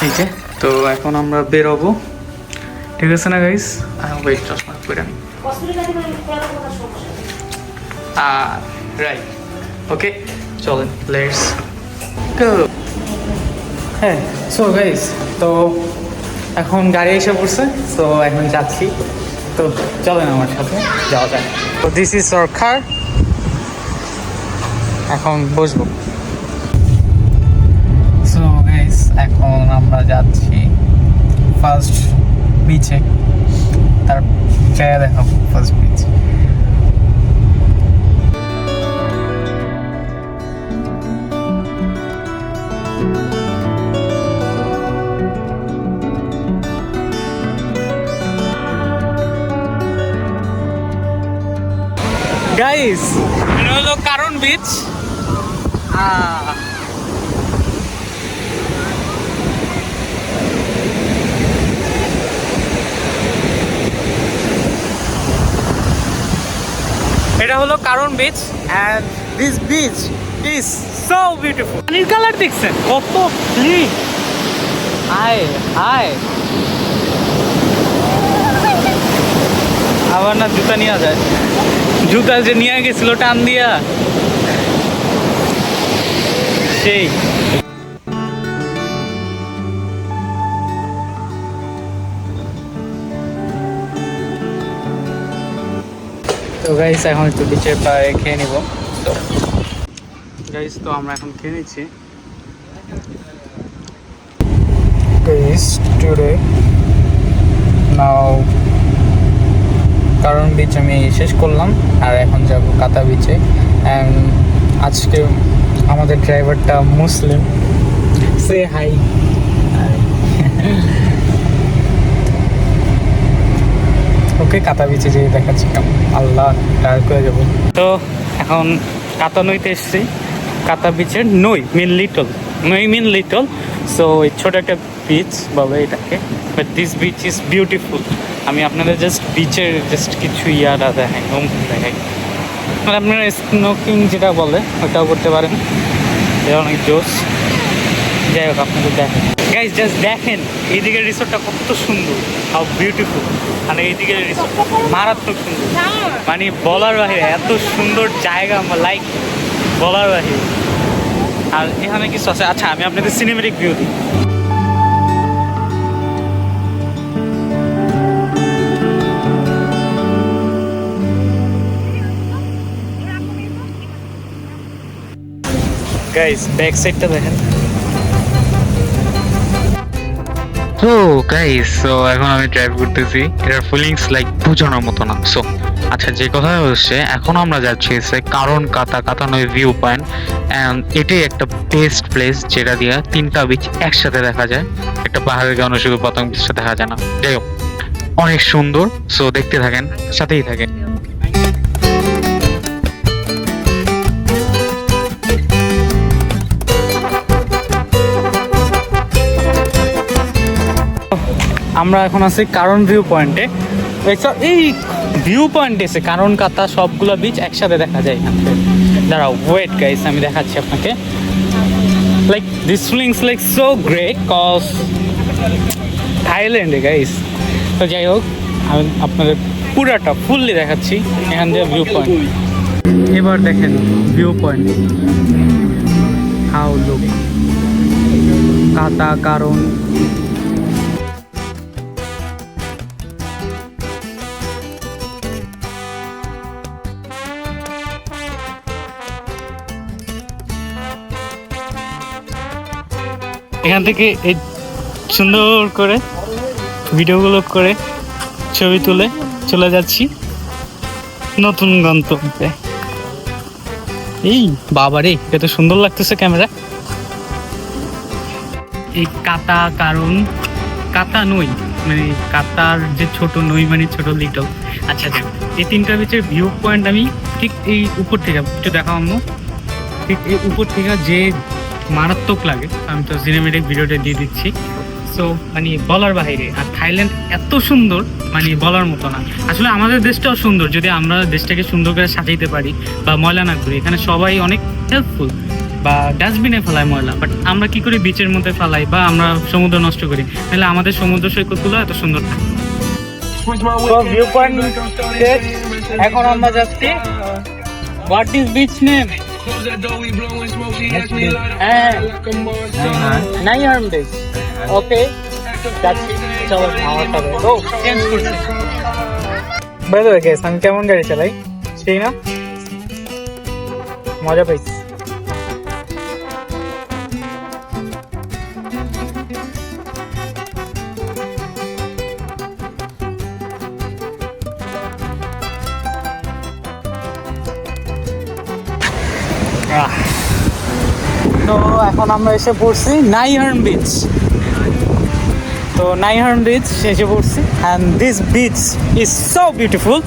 এই যে তো এখন আমরা বেরোবো, ঠিক আছে না গাইস? ওয়েট, চশমা পরে আমি রাইট। ওকে চলেন, লেটস গো। হ্যাঁ, সো গাইস, তো এখন গাড়ি এসে পড়ছে, তো এখন যাচ্ছি, তো চলেন আমার সাথে যাওয়া যায়। তো দিস ইজ আওয়ার কার, এখন বসবো। সো গাইস, এখন আমরা যাচ্ছি ফার্স্ট বিচে, তার জায়গা দেখাবো ফার্স্ট বিচ। গাইস, এটা হলো কারণ বিচ। এটা হলো কারণ beach and this beach is so beautiful. পানির কালার দেখছেন কত ক্লিন। হাই হাই, আবার না জুতা নিয়ে যায়, জুতা যে নিয়ে গেছিল টান দিয়া সেই। তো গাইস, এখন একটু বিচের পাড়ে খেয়ে নিব। তো গাইস, তো আমরা এখন খেয়ে নিচ্ছি। গাইস, টুডে নাও কারণ বিচ আমি শেষ করলাম, আর এখন যাব কাতা বিচে। অ্যান্ড আজকে আমাদের ড্রাইভারটা মুসলিম, সে হাই। ওকে, কাতা বিচে যেয়ে দেখাচ্ছি কেমন। আল্লাহ, টায়ার করে যাবো। তো এখন কাতা নইতে এসেছি, কাতা বিচের নই মিন লিটল। সো এই ছোট একটা বিচ বলে এটাকে, but this beach is beautiful. আমি আপনাদের জাস্ট বিচের জাস্ট কিছু ইয়াটা দেখাই, দেখাই। মানে আপনারা স্নোকিং যেটা বলে ওটাও করতে পারেন, এটা অনেক জোস। যাই হোক, আপনাদের দেখেন গাইস, জাস্ট দেখেন এইদিকের রিসোর্টটা কত সুন্দর, হাউ বিউটিফুল। আর এইদিকের রিসোর্ট মারাত্মক সুন্দর, মানে বলার বাহিরে এত সুন্দর জায়গা, লাইক বলার বাহিরে। আর এখানে কিছু আছে, আচ্ছা আমি আপনাদের সিনেমেটিক ভিউ দিই। গাইস, ব্যাক সাইডটা দেখেন। তো গাইস, সো এখন আমি ড্রাইভ করতেছি, এটার ফিলিংস লাইক বোঝানোর মতো না। সো আচ্ছা, যে কথা হচ্ছে, এখন আমরা যাচ্ছি কারণ কাতা নয় ভিউ পয়েন্ট। অ্যান্ড এটাই একটা বেস্ট প্লেস, যেটা দিয়ে তিনটা বিচ একসাথে দেখা যায়। একটা পাহাড়ের কারণে শুধু প্রথম বিচটা দেখা যায় না। যাই হোক, অনেক সুন্দর। সো দেখতে থাকেন, সাথেই থাকেন। আমরা এখন আছি কারণ ভিউ পয়েন্টে। এই ভিউ পয়েন্টে এসে কারণ কাতা সবগুলো বিচ একসাথে দেখা যায় এখান থেকে। দাঁড়াও, ওয়েট গাইস, আমি দেখাচ্ছি আপনাকে। Like this feelings like so great cause থাইল্যান্ডে গাইস। তো যাই হোক, আমি আপনাদের পুরাটা ফুললি দেখাচ্ছি এখান থেকে ভিউ পয়েন্ট। এবার দেখেন ভিউ পয়েন্ট, হাউ লুক কাতা কারণ। এখান থেকে এই সুন্দর করে ভিডিওগুলো করে ছবি তুলে চলে যাচ্ছি নতুন গন্তব্যে। এই বাবারে, এটা সুন্দর লাগতেছে ক্যামেরা। এই কাতা কারণ কাতা নই, মানে কাতার যে ছোট নই মানে ছোট লিটল। আচ্ছা, এই তিনটা বিচের ভিউ পয়েন্ট আমি ঠিক এই উপর থেকে একটু দেখাবো। ঠিক এই উপর থেকে যে মারাত্মক লাগে, আমি তো সিনেমেটিক ভিডিওটা দিয়ে দিচ্ছি। সো মানে বলার বাইরে। আর থাইল্যান্ড এত সুন্দর, মানে বলার মতো না। আসলে আমাদের দেশটাও সুন্দর, যদি আমরা দেশটাকে সুন্দর করে সাজাইতে পারি বা ময়লা না করি। এখানে সবাই অনেক হেল্পফুল, বা ডাস্টবিনে ফেলায় ময়লা, বাট আমরা কি করি বিচের মধ্যে ফেলাই বা আমরা সমুদ্র নষ্ট করি, তাহলে আমাদের সমুদ্র সৈকতগুলো এত সুন্দর থাকে। ভিউ পয়েন্ট এখন আমরা যাচ্ছি। What is beach name? Nai Harn beach. Okay, যাচ্ছি। চলো আমার সাথে। ও চেঞ্জ করছি। বাই দ্য ওয়ে গাইস, আমি কেমন গাড়ি চালাই সেই না, মজা পাইছি। তো এখন আমরা এসে পড়ছি নাইহার্ম বিচ। তো নাইহার্ম বিচ এসে পড়ছি, and this beach is so beautiful.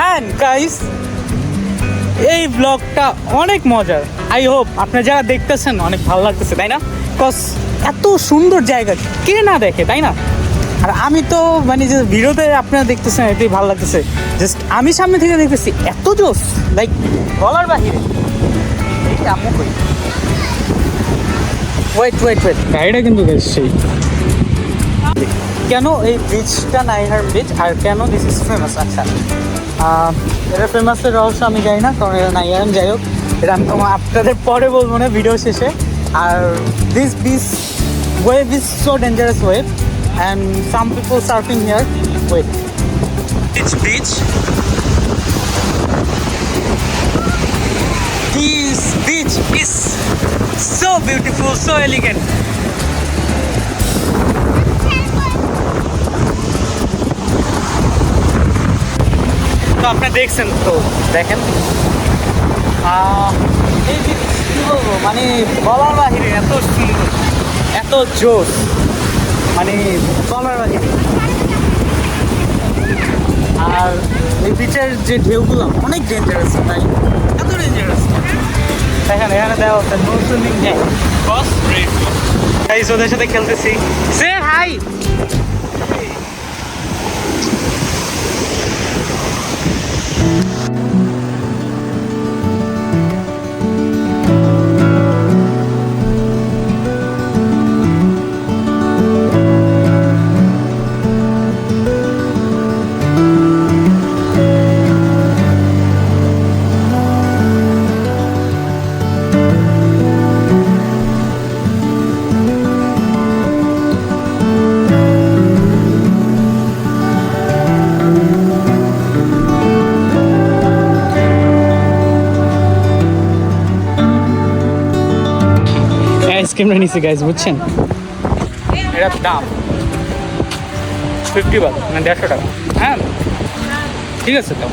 And guys, এই ব্লগটা অনেক মজার। আই হোপ আপনারা যারা দেখতেছেন অনেক ভালো লাগতেছে, তাই না? বিকজ এত সুন্দর জায়গা কে না দেখে, তাই না? আর আমি তো মানে যে ভিডিওতে আপনারা দেখতেছেন এটাই ভালো লাগতেছে। জাস্ট আমি সামনে থেকে দেখতেছি এত জোস, লাইক বলার বাহিরে। আম্মু কই? ওয়েট ওয়েট ওয়েট, গাড়িটা কিন্তু সেই। কেন এই বিচটা নাইহার্ম বিচ আর কেন দিস ইজ ফেমাস? আচ্ছা, এটা ফেমাসের রহস্য আমি জানি না, কারণ এটা নাইহার্ম। যাই হোক, এটা আমি আপনাদের পরে বলবো না ভিডিও শেষে। আর this beach wave is so dangerous wave, and some people surfing here. Wait, beach beach This beach is so beautiful, so elegant. তো আপনারা দেখছেন, তো দেখেন এই যে কি বলবো, মানে বলার বাহিরে এত সুন্দর, এত জোস, মানে বলার বাহিরে। আর এই বিচের যে ঢেউগুলো অনেক ডেঞ্জারাস, তাই এত ডেঞ্জারাস। দেখেন এখানে দেওয়া হচ্ছে নো সুইমিং ডে। গাইস, ওদের সাথে খেলতেছি। সে হাই। আইসক্রিমটা নিচ্ছি গাইজ, বুঝছেন? এটার দাম 50 বাট, মানে 150 টাকা। হ্যাঁ ঠিক আছে। তো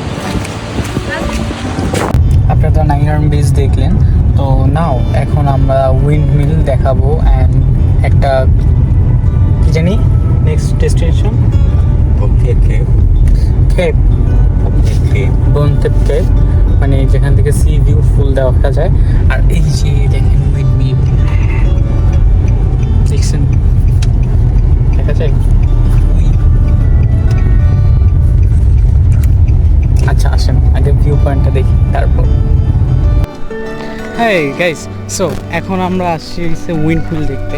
আপনারা তো নাইহার্ম বিচ দেখলেন, তো নাও এখন আমরা উইন্ড মিল দেখাবো। অ্যান্ড একটা কি জানি নেক্সট ডেস্টিনেশন কেপ, বনতেপ কেপ, মানে যেখান থেকে সি ভিউ ফুল দেখা যায়। আর এই যে দেখেন উইন্ড মিল, দেখছেন দেখা যায়। আচ্ছা আসেন আগে ভিউ পয়েন্টটা দেখি তারপর। হ্যাঁ গাইস, সো এখন আমরা আসছি উইন্ড মিল দেখতে।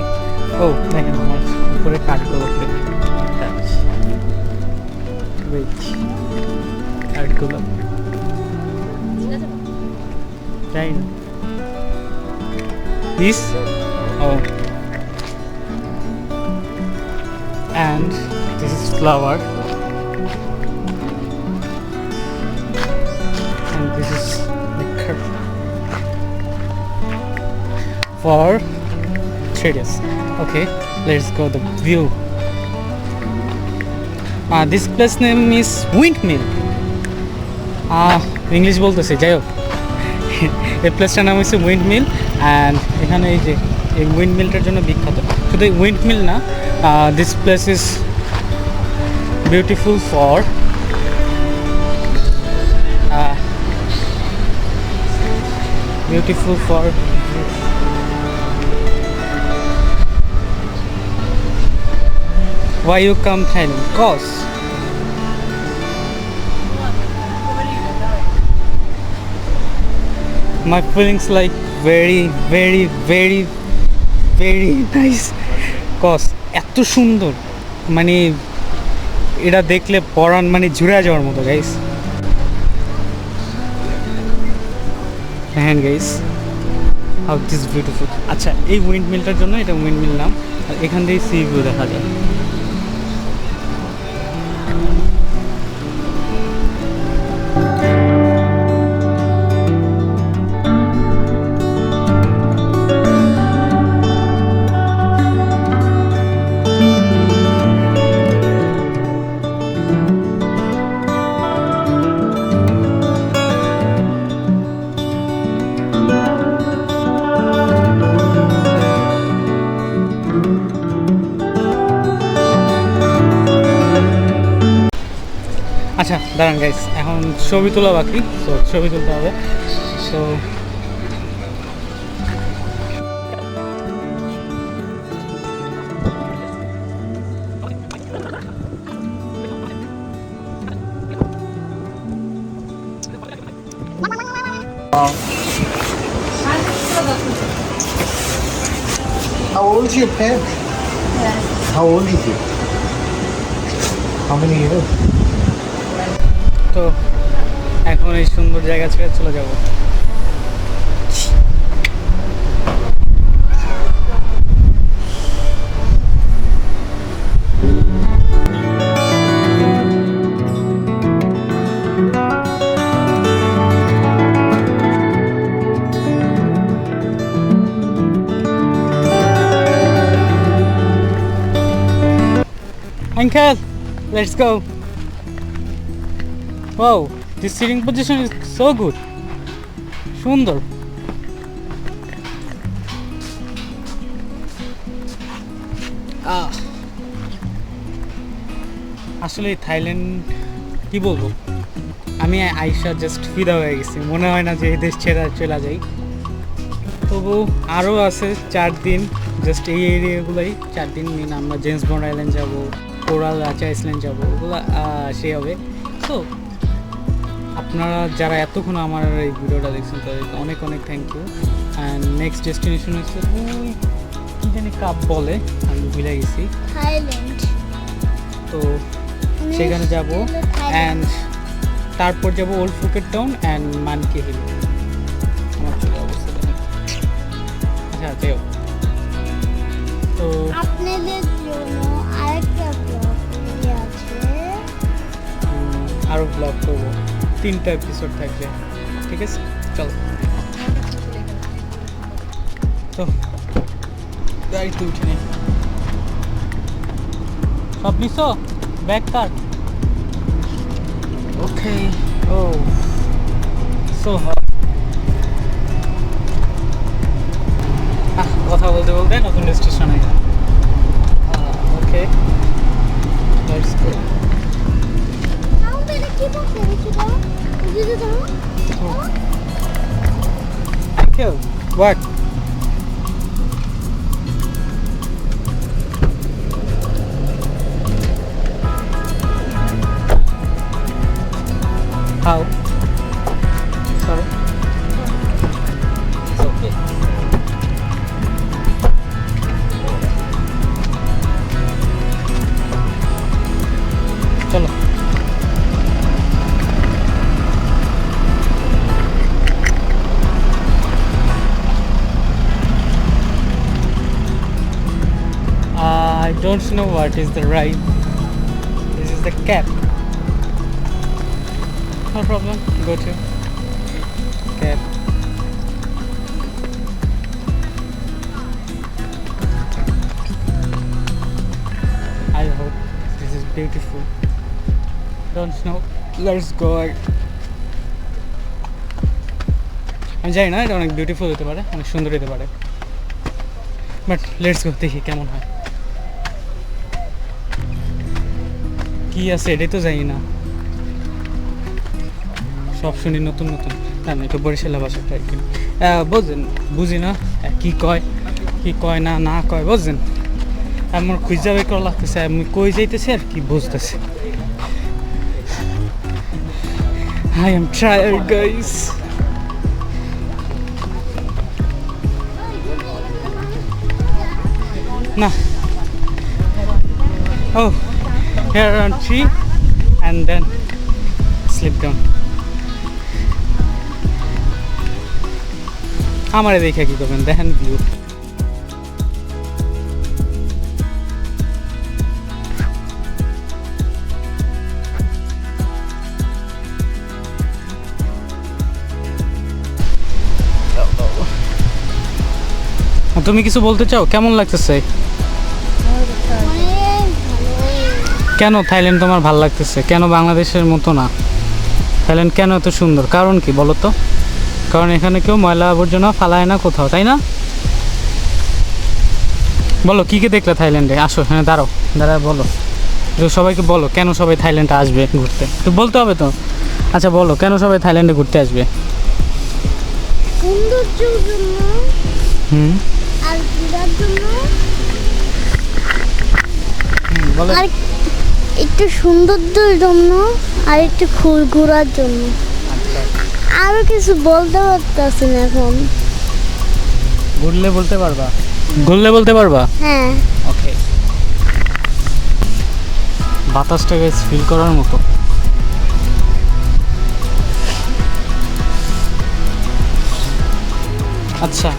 ও দেখেন আমার উপরে কাঠগুলো, কাঠগুলো যাই না দিস। ও and this is flower and this is the curve for 3 days. Okay, let's go the view. This place name is windmill. English বলতেছে, যাই হোক এই প্লেসটার নাম হচ্ছে উইন্ডমিল। অ্যান্ড এখানে এই যে এই উইন্ডমিলটার জন্য বিখ্যাত। শুধু এই উইন্ডমিল না, this place is beautiful for why you come Thailand? Cause my feelings like very very very very nice cause, এত সুন্দর, মানে এটা দেখলে পরাণ মানে জুড়ে যাওয়ার মতো গাইস। হ্যাঁ গাইস, হাউ দিস বিউটিফুল। আচ্ছা, এই উইন্ড মিলটার জন্য এটা উইন্ড মিল নাম, আর এখান থেকে সি ভিউ দেখা যায়। আচ্ছা দাঁড়ান গাইস, এখন ছবি তোলা বাকি, তো ছবি তুলতে হবে। So How old is your pet? How old is it? How many years? তো এখন এই সুন্দর জায়গা ছেড়ে চলে যাব। Uncle, let's go. Wow, this sitting position is so good. সুন্দর। আসলে থাইল্যান্ড কি বলবো, আমি আইসা জাস্ট ফিদা হয়ে গেছি, মনে হয় না যে এই দেশ ছেড়ে চলে যাই। তবু আরও আছে 4 দিন, জাস্ট এই এরিয়াগুলোই 4 দিন মিন আমরা জেমস বন্ড আইল্যান্ড যাবো, কোরাল আচা আইসল্যান্ড যাবো, ওগুলো সে হবে। সো আপনারা যারা এতক্ষণ আমার এই ভিডিওটা দেখছেন তাদেরকে অনেক অনেক thank you. And next destination হচ্ছে ওই কী জানি কাপ বলে, আমি ভুলে গেছি, থাইল্যান্ড। তো সেখানে যাব। অ্যান্ড তারপর যাব old Phuket town and monkey hill. আমার চলে অবস্থা দেখেন। আচ্ছা যাই হোক, তো আপনাদের জন্য আরেকটা ব্লগ আছে, আরও ব্লগ করবো, 3টা এপিসোড থাকবে, ঠিক আছে? চলো, তো গাড়িতে উঠে নেই, সব নিছো, ব্যাগ কার, ওকে। ও সো হট, কথা বলতে বলতে নতুন স্টেশনে। ওকে, লেটস গো। আমাদের কি বলতে হয়েছিল দিদি তো? Uncle, what? How? Sorry. It's okay. চলো। I don't know what is the ride. This is the cab. No problem. Go to cab. I hope this is beautiful. Don't know. Let's go. আমি জানি না এটা অনেক beautiful হতে পারে, অনেক সুন্দর হতে পারে, বাট লেটস গো, দেখি কেমন হয়, কি আছে এটাই তো জানি না, সব শুনি নতুন নতুন। না না, এটা বরিশালা ভাষা ট্রাই করি, বুঝছেন, বুঝি না কি কয় কি কয় না না কয়, বুঝছেন? আমার খুঁজা বের করা লাগতেছে, আমি কই যাইতেছি আর কি বুঝতেছি। I am tired guys. না oh here are tree and then slip down আমারে দেখে কি করবেন দেখেন ভিউ তুমি কিছু বলতে চাও কেমন লাগতেছে অনেক ভালো। কেন থাইল্যান্ড তোমার ভালো লাগতেছে কেন বাংলাদেশের মতো না থাইল্যান্ড কেন এত সুন্দর কারণ কি বলো তো কারণ এখানে কেউ ময়লা আবর্জনা ফালায় না কোথাও তাই না বলো কী কী দেখলে থাইল্যান্ডে আসো হ্যাঁ দাঁড়াও বলো তো সবাইকে বলো কেন সবাই থাইল্যান্ডে আসবে ঘুরতে তো বলতে হবে তো আচ্ছা বলো কেন সবাই থাইল্যান্ডে ঘুরতে আসবে সৌন্দর্যের জন্য হুম আর ঘোরার জন্য বলো আর একটু সৌন্দর্যের জন্য আর একটু ঘোরার জন্য আরো কিছু বলতে পারতেছি না এখন ঘুরলে বলতে পারবা হ্যাঁ ওকে বাতাসটাকে ফিল করার মতো আচ্ছা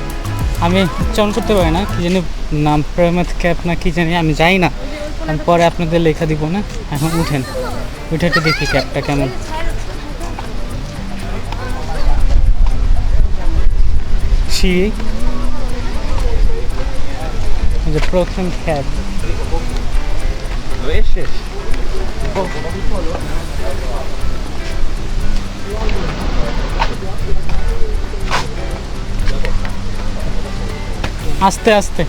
আমি উচ্চারণ করতে পারি না কি জানি নাম প্রেমেত ক্যাপ না কি জানি আমি যাই না আমি পরে আপনাদের লেখা দিব না এখন উঠে একটু দেখি ক্যাপটা কেমন সিঁড়ি যে প্রথম ক্যাপ আস্তে আস্তে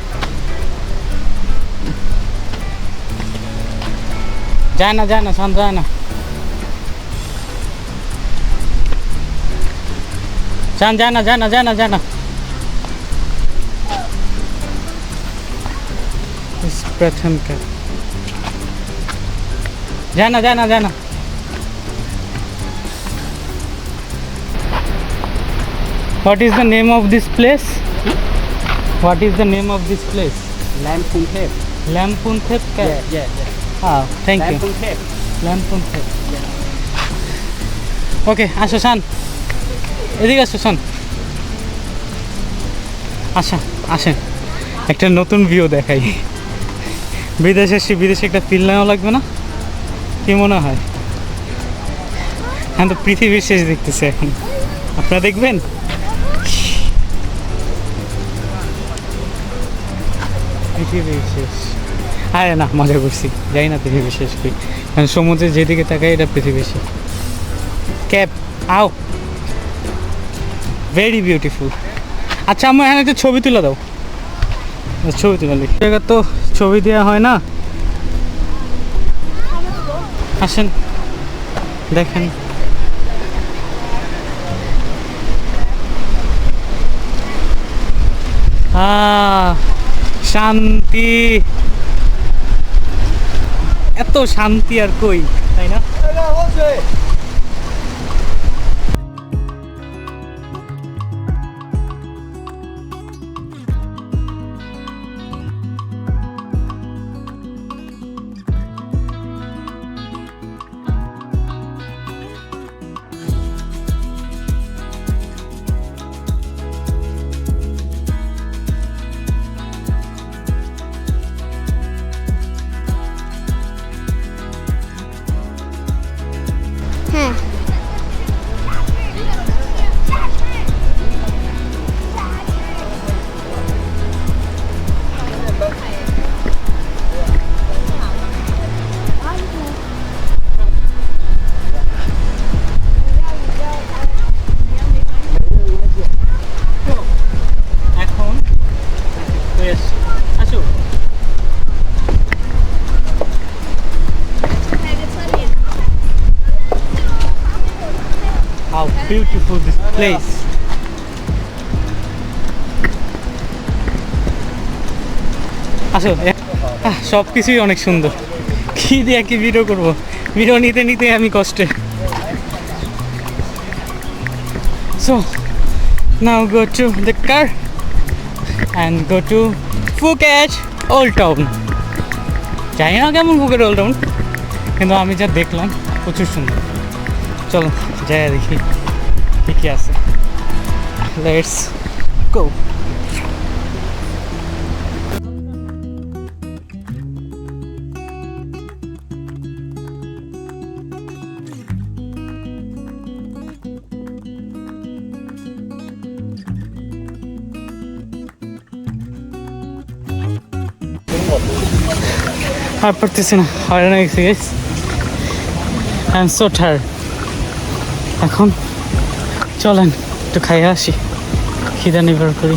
যায় না শান্ত যায় না শান যায় না প্রথম ক্যাপ যায় না What is the name of this place? What is the name of this place? Lamphunthep. Lamphunthep Cave. Yeah. Ah, thank you. Lamphunthep. Lamphunthep. Okay, আসো শান এদিকে আসো শান আসেন একটা নতুন ভিউ দেখাই বিদেশে একটা ফিল নেওয়া লাগবে না কি মনে হয় হ্যাঁ তো পৃথিবীর শেষ দেখতেছে এখন আপনারা দেখবেন পৃথিবীর শেষ আরে না মজা করছি যাই না পৃথিবীর শেষ করি কারণ সমুদ্রের যেদিকে তাকাই এটা পৃথিবীর শেষ ক্যাপ আও ভেরি বিউটিফুল আচ্ছা আমার এখানে একটা ছবি তুলে দাও ছবি তুলে দিই জায়গা তো ছবি দেওয়া হয় না আসেন দেখেন শান্তি এত শান্তি আর কই তাই না হ্যাঁ এখন বেশ আসো How beautiful this place. আসো সব কিছুই অনেক সুন্দর কি দিয়ে কি ভিডিও করবো ভিডিও নিতে আমি কষ্টে So now go to the car and go to Phuket. Old town. জানি না কেমন ফুকেট ওল্ড টাউন, কিন্তু আমি যা দেখলাম প্রচুর সুন্দর। চলো যাই দেখি কী কী আছে। Let's go. আর পারতেছি না, হয়রান হয়ে গেছি guys. I am so tired. এখন চলেন একটু খাইয়ে আসি, খিদা নিবার করি।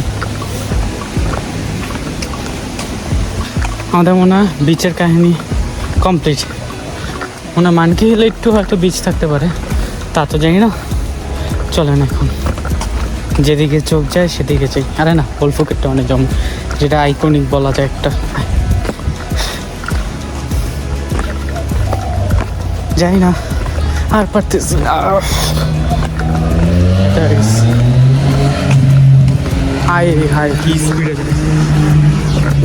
আমাদের মনে হয় বিচের কাহিনী কমপ্লিট। মনে হয় মানকি হলে একটু হয়তো বিচ থাকতে পারে, তা তো জানি না। চলেন এখন যেদিকে চোখ যায় সেদিকে চাই। আরে না, ওল্ড ফুকেটটা অনেক জম, যেটা আইকনিক বলা যায় একটা। যাই না, আর পারতেছি না। হাই হাই কি স্পিডে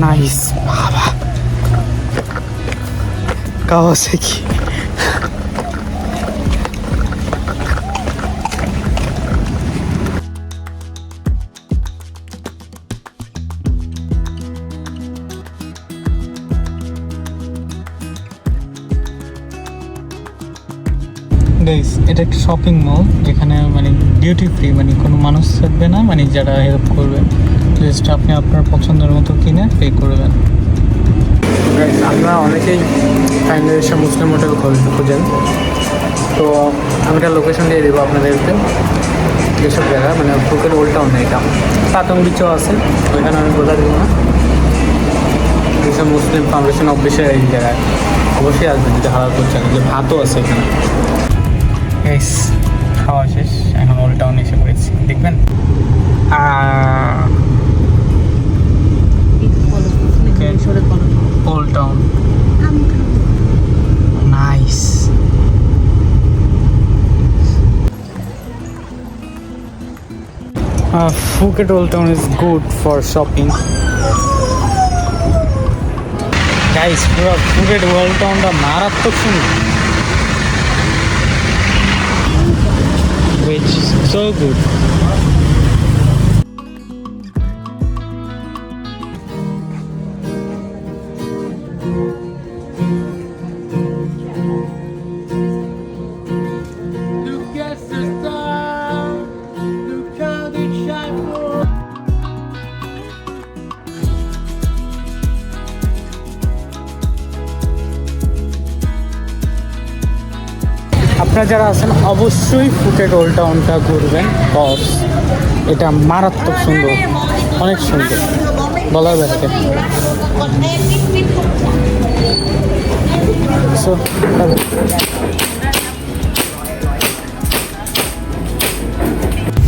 নাইস বাবা, কাওয়াসাকি। গাইস, এটা একটা শপিং মল যেখানে মানে ডিউটি ফ্রি, মানে কোনো মানুষ থাকবে না, মানে যারা হেল্প করবে। জাস্ট আপনি আপনার পছন্দের মতো কিনে পে করবেন। গাইস, আপনারা অনেকেই বাংলাদেশে মুসলিম হোটেল খুঁজেন, তো আমি একটা লোকেশন দিয়ে দেবো আপনাদেরকে। যেসব জায়গা মানে ফুকেট ওল্ড টাউন নেই, এটা পাতং বিচও আছে, ওইখানে আমি বোঝা দেবো না। যেসব মুসলিম ফাউন্ডেশন অফিসের এই জায়গায় অবশ্যই আসবেন যদি হালাল করছেন। যে ভাতও আছে এখানে। গাইস, খাওয়া শেষ, এখন ওল্ড টাউন এসে পড়েছি, দেখবেন। Old town nice. Phuket Old Town is good for shopping. Guys, পুরো Phuket Old Townটা মারাত্মক সুন্দর, which is so good. আপনারা যারা আছেন অবশ্যই ফুকেট ওল্ড টাউনটা ঘুরবেন, বস এটা মারাত্মক সুন্দর, অনেক সুন্দর, বলার বাইরে।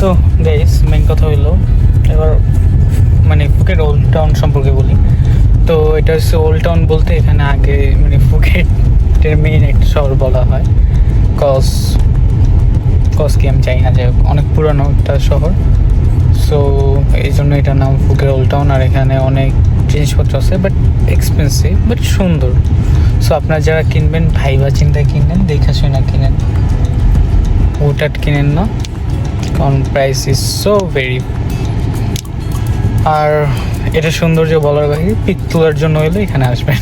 তো গাইস, মেইন কথা হইলো এবার মানে ফুকেট ওল্ড টাউন সম্পর্কে বলি। তো এটা হচ্ছে ওল্ড টাউন বলতে এখানে আগে মানে ফুকেটের মেইন একটা শহর বলা হয়। কস কি আমি চাই না, যে অনেক পুরানো একটা শহর, সো এই জন্য এটার নাম ফুকেট ওল্ড টাউন। আর এখানে অনেক জিনিসপত্র আছে, বাট এক্সপেন্সিভ, বাট সুন্দর। সো আপনারা যারা কিনবেন ভাইবা চিন্তায় কিনবেন, দেখা শুনে কিনেন, ওটাট কিনেন না, কারণ প্রাইস ইজ সো ভেরি। আর এটা সৌন্দর্য বলার বাইরে, পিক তোলার জন্য হলে এখানে আসবেন।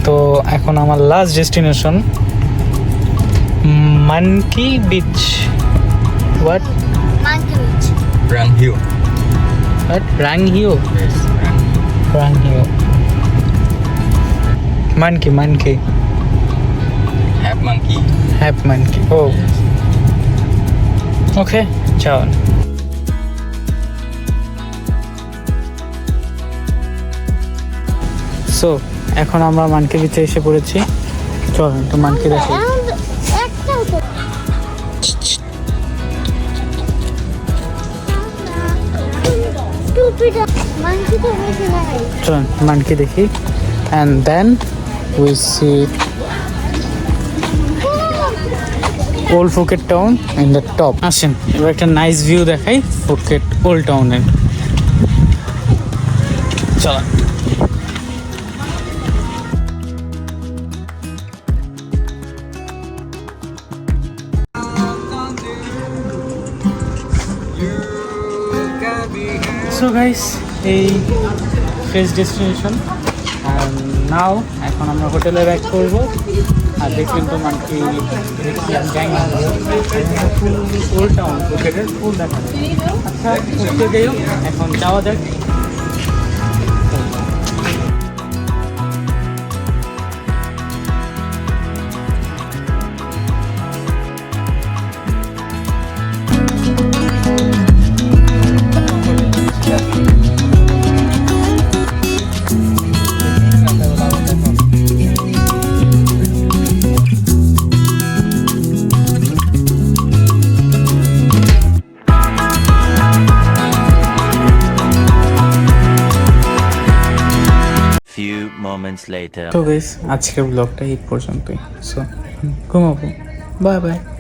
তো এখন আমার last destination Monkey Beach. What? Monkey Beach. Rang Hill. What? Rang Hill. Yes, Rang Hill. Monkey. Half monkey. Half monkey. Oh. Okay. Ciao. So, এখন আমরা মানকি বিচে এসে পড়েছি। চল একটু মানকি দেখি। চল মানকি দেখি, and then we see Old Phuket Town in the top. আসেন এবার একটা নাইস ভিউ দেখাই Phuket Old Town এর। চল গাইস এই ফ্রেশ ডেস্টিনেশন নাও এখন আমরা হোটেলে ব্যাক করব আর দেখলেন তো মানে কি যাই না ফুল ওল্ড টাউন ফুকেটের ফুল দেখা যায় আচ্ছা ওকে যাই হোক এখন যাওয়া যাক Few moments later. তো গাইস আজকের ব্লগটা এই পর্যন্তই সো ঘুমাবো বাই বাই